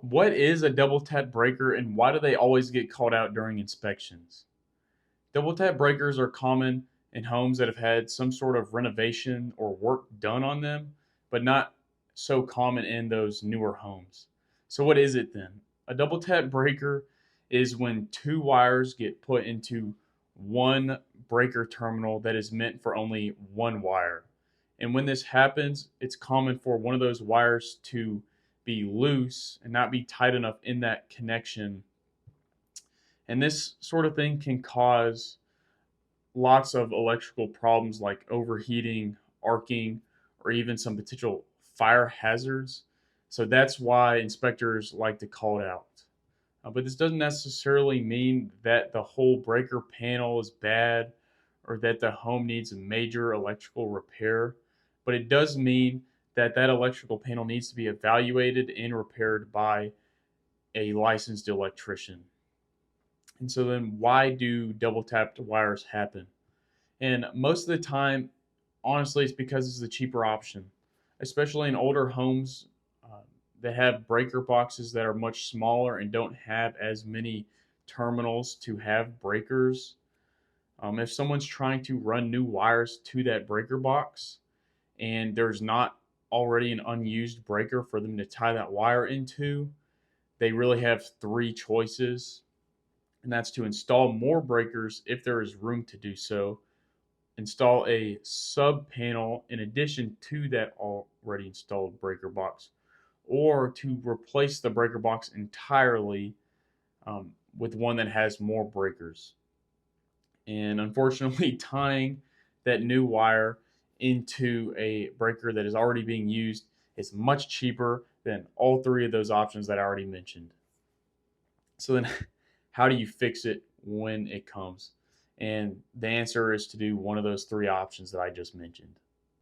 What is a double tap breaker and why do they always get called out during inspections? Double tap breakers are common in homes that have had some sort of renovation or work done on them, but not so common in those newer homes. So, what is it then? A double tap breaker is when two wires get put into one breaker terminal that is meant for only one wire. And when this happens, it's common for one of those wires to be loose and not be tight enough in that connection. And this sort of thing can cause lots of electrical problems like overheating, arcing, or even some potential fire hazards. So that's why inspectors like to call it out. But this doesn't necessarily mean that the whole breaker panel is bad or that the home needs a major electrical repair. But it does mean that that electrical panel needs to be evaluated and repaired by a licensed electrician. And so then why do double tapped wires happen? And most of the time, honestly, it's because it's the cheaper option, especially in older homes that have breaker boxes that are much smaller and don't have as many terminals to have breakers. If someone's trying to run new wires to that breaker box and there's not already an unused breaker for them to tie that wire into, they really have three choices, and that's to install more breakers if there is room to do so, install a sub panel in addition to that already installed breaker box, or to replace the breaker box entirely with one that has more breakers. And unfortunately, tying that new wire into a breaker that is already being used is much cheaper than all three of those options that I already mentioned. So then, how do you fix it when it comes? And the answer is to do one of those three options that I just mentioned.